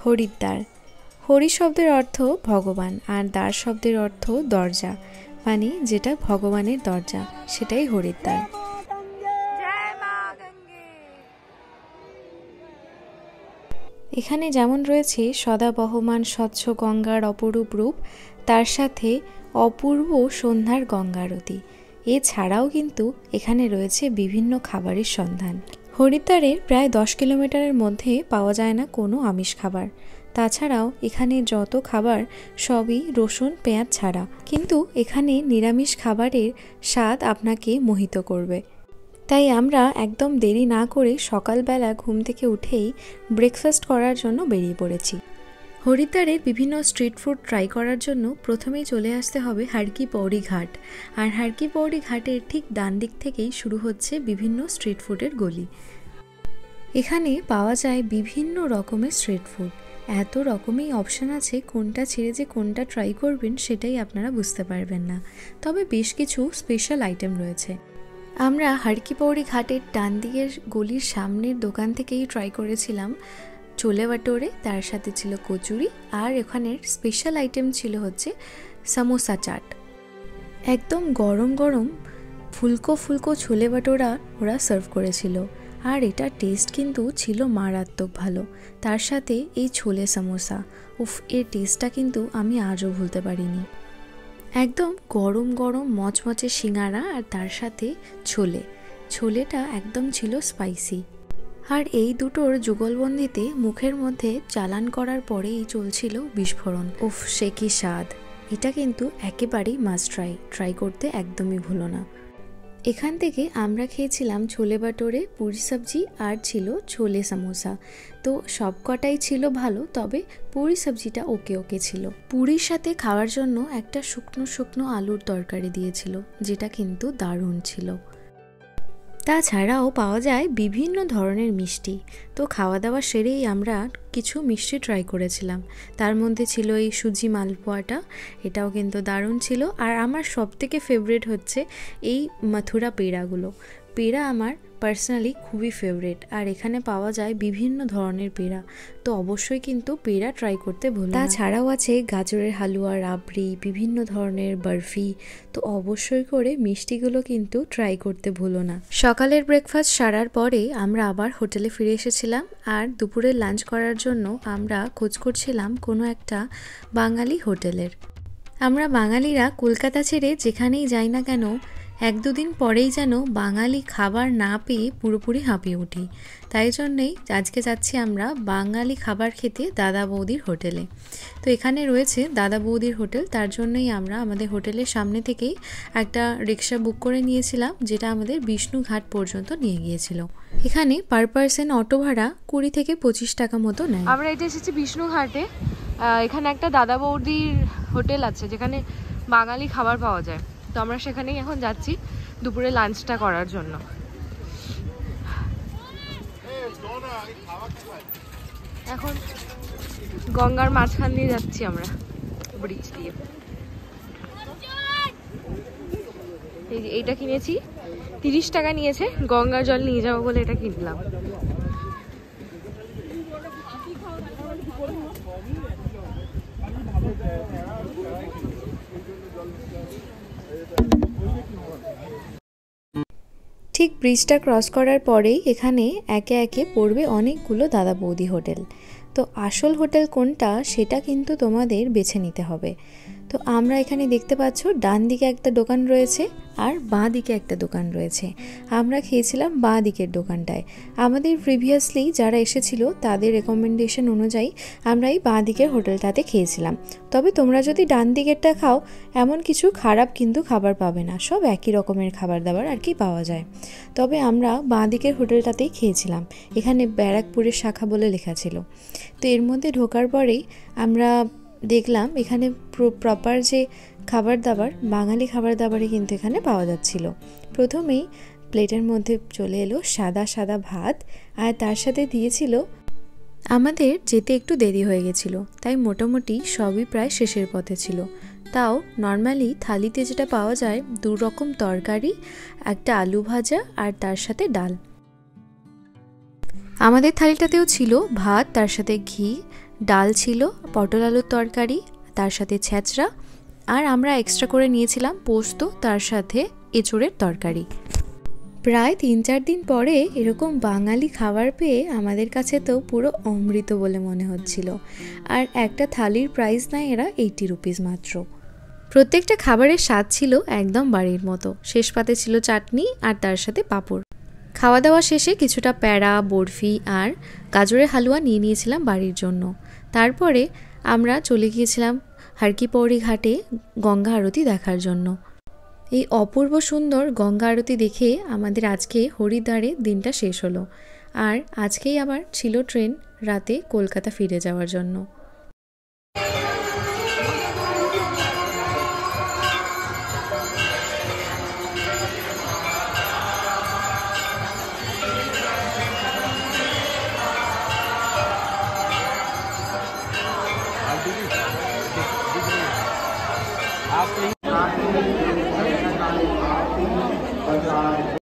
হরিদ্বার। হরি শব্দের অর্থ ভগবান আর দ্বার শব্দের অর্থ দরজা, মানে যেটা ভগবানের দরজা সেটাই হরিদ্বার। এখানে যেমন রয়েছে সদা বহমান স্বচ্ছ গঙ্গার অপরূপ রূপ, তার সাথে অপূর্ব সন্ধ্যার গঙ্গারতি। এছাড়াও কিন্তু এখানে রয়েছে বিভিন্ন খাবারের সন্ধান। হরিদ্বারের প্রায় 10 কিলোমিটারের মধ্যে পাওয়া যায় না কোনো আমিষ খাবার। তাছাড়াও এখানে যত খাবার সবই রসুন পেঁয়াজ ছাড়া, কিন্তু এখানে নিরামিষ খাবারের স্বাদ আপনাকে মোহিত করবে। তাই আমরা একদম দেরি না করে সকালবেলা ঘুম থেকে উঠেই ব্রেকফাস্ট করার জন্য বেরিয়ে পড়েছি। হরিদ্বারের বিভিন্ন স্ট্রিট ফুড ট্রাই করার জন্য প্রথমেই চলে আসতে হবে হর কি পৌড়ি ঘাট। আর হর কি পৌড়ি ঘাটের ঠিক ডান দিক থেকেই শুরু হচ্ছে বিভিন্ন স্ট্রিট ফুডের গলি। এখানে পাওয়া যায় বিভিন্ন রকমের স্ট্রিট ফুড। এত রকমই অপশান আছে, কোনটা ছেড়ে যে কোনটা ট্রাই করবেন সেটাই আপনারা বুঝতে পারবেন না। তবে বেশ কিছু স্পেশাল আইটেম রয়েছে। আমরা হর কি পৌড়ি ঘাটের ডান দিকের গলির সামনের দোকান থেকেই ট্রাই করেছিলাম ছোলে ভাটোরে, তার সাথে ছিল কচুরি, আর এখানের স্পেশাল আইটেম ছিল হচ্ছে সমোসা চাট। একদম গরম গরম ফুলকো ফুলকো ছোলে ভাটোরা ওরা সার্ভ করেছিল, আর এটা টেস্ট কিন্তু ছিল মারাত্মক ভালো। তার সাথে এই ছোলে সমোসা, উফ, এর টেস্টটা কিন্তু আমি আজও ভুলতে পারিনি। একদম গরম গরম মচমচে সিঙ্গারা, আর তার সাথে ছোলেটা একদম ছিল স্পাইসি। আর এই দুটোর যুগলবন্দিতে মুখের মধ্যে চালান করার পরেই চলছিল বিস্ফোরণ। উফ, সে কি স্বাদ! এটা কিন্তু একেবারেই মাস্ট ট্রাই করতে একদমই ভুলো না। এখান থেকে আমরা খেয়েছিলাম ছোলে ভাটোরে, পুরি সবজি, আর ছিল ছোলে সমোসা। তো সব কটাই ছিল ভালো, তবে পুরি সবজিটা ওকে ছিল। পুরির সাথে খাওয়ার জন্য একটা শুকনো শুকনো আলুর তরকারি দিয়েছিল, যেটা কিন্তু দারুণ ছিল। তাছাড়াও পাওয়া যায় বিভিন্ন ধরনের মিষ্টি। তো খাওয়া দাওয়া সেরেই আমরা কিছু মিষ্টি ট্রাই করেছিলাম। তার মধ্যে ছিল এই সুজি মালপোয়াটা, এটাও কিন্তু দারুণ ছিল। আর আমার সবথেকে ফেভারিট হচ্ছে এই মথুরা পেড়াগুলো। পেড়া আমার পার্সোনালি খুবই ফেভারিট, আর এখানে পাওয়া যায় বিভিন্ন ধরনের পেড়া। তো অবশ্যই কিন্তু পেড়া ট্রাই করতে ভুলো না। তাছাড়াও আছে গাজরের হালুয়া, রাবড়ি, বিভিন্ন ধরনের বরফি। তো অবশ্যই করে মিষ্টিগুলো কিন্তু ট্রাই করতে ভুলো না। সকালের ব্রেকফাস্ট সারার পরে আমরা আবার হোটেলে ফিরে এসেছিলাম, আর দুপুরের লাঞ্চ করার জন্য আমরা খোঁজ করছিলাম কোনো একটা বাঙালি হোটেলের। আমরা বাঙালিরা কলকাতা ছেড়ে যেখানেই যাই না কেন, 1-2 দিন পরেই যেন বাঙালি খাবার না পেয়ে পুরোপুরি হাঁপিয়ে উঠি। তাই জন্যেই আজকে যাচ্ছি আমরা বাঙালি খাবার খেতে দাদা বৌদির হোটেলে। তো এখানে রয়েছে দাদা বৌদির হোটেল, তার জন্যই আমরা আমাদের হোটেলের সামনে থেকেই একটা রিক্সা বুক করে নিয়েছিলাম, যেটা আমাদের বিষ্ণুঘাট পর্যন্ত নিয়ে গিয়েছিল। এখানে পার পার্সন অটো ভাড়া 20 থেকে 25 টাকা মতো নেয়। আমরা এটা এসেছি বিষ্ণুঘাটে। এখানে একটা দাদা বৌদির হোটেল আছে যেখানে বাঙালি খাবার পাওয়া যায়। তো আমরা সেখানেই এখন যাচ্ছি দুপুরে লাঞ্চটা করার জন্য। এখন গঙ্গার মাঝখান দিয়ে যাচ্ছি আমরা, ব্রিজ দিয়ে। এইটা কিনেছি, 30 টাকা নিয়েছে। গঙ্গার জল নিয়ে যাবো বলে এটা কিনলাম। ঠিক ব্রিজটা ক্রস করার পরেই এখানে একে একে পড়বে অনেকগুলো দাদা বৌদি হোটেল। তো আসল হোটেল কোনটা সেটা কিন্তু তোমাদের বেছে নিতে হবে। তো আমরা এখানে দেখতে পাচ্ছ ডান দিকে একটা দোকান রয়েছে আর বাঁ দিকে একটা দোকান রয়েছে। আমরা খেয়েছিলাম বাঁ দিকের দোকানটায়। আমাদের প্রিভিয়াসলি যারা এসেছিল তাদের রেকমেন্ডেশন অনুযায়ী আমরা এই বাঁ দিকের হোটেলটাতে খেয়েছিলাম। তবে তোমরা যদি ডান দিকেরটা খাও, এমন কিছু খারাপ কিন্তু খাবার পাবে না, সব একই রকমের খাবার দাবার আর কি পাওয়া যায়। তবে আমরা বাঁ দিকের হোটেলটাতেই খেয়েছিলাম। এখানে ব্যারাকপুরের শাখা বলে লেখা ছিল। তো এর মধ্যে ঢোকার পরেই আমরা দেখলাম এখানে প্রপার যে খাবার দাবার, বাঙালি খাবার দাবারই কিন্তু এখানে পাওয়া যাচ্ছিল। প্রথমেই প্লেটের মধ্যে চলে এলো সাদা সাদা ভাত, আর তার সাথে দিয়েছিল, আমাদের যেতে একটু দেরি হয়ে গেছিলো তাই মোটামুটি সবই প্রায় শেষের পথে ছিল। তাও নর্মালি থালিতে যেটা পাওয়া যায় 2 রকম তরকারি, একটা আলু ভাজা, আর তার সাথে ডাল। আমাদের থালিটাতেও ছিল ভাত, তার সাথে ঘি, ডাল ছিল, পটল আলুর তরকারি, তার সাথে ছ্যাঁচড়া, আর আমরা এক্সট্রা করে নিয়েছিলাম পোস্ত, তার সাথে এঁচোড়ের তরকারি। প্রায় ৩-৪ দিন পরে এরকম বাঙালি খাবার পেয়ে আমাদের কাছে তো পুরো অমৃত বলে মনে হচ্ছিল। আর একটা থালির প্রাইস নেয় এরা 80 রুপিস মাত্র। প্রত্যেকটা খাবারের স্বাদ ছিল একদম বাড়ির মতো। শেষ পাতে ছিল চাটনি আর তার সাথে পাঁপড়। খাওয়া দাওয়া শেষে কিছুটা প্যাড়া, বরফি আর গাজরের হালুয়া নিয়ে নিয়েছিলাম বাড়ির জন্য। তারপরে আমরা চলে গিয়েছিলাম হারকি পৌরি ঘাটে গঙ্গা আরতি দেখার জন্য। এই অপূর্ব সুন্দর গঙ্গা আরতি দেখে আমাদের আজকে হরিদ্বারে দিনটা শেষ হলো। আর আজকেই আবার ছিল ট্রেন রাতে কলকাতা ফিরে যাওয়ার জন্য।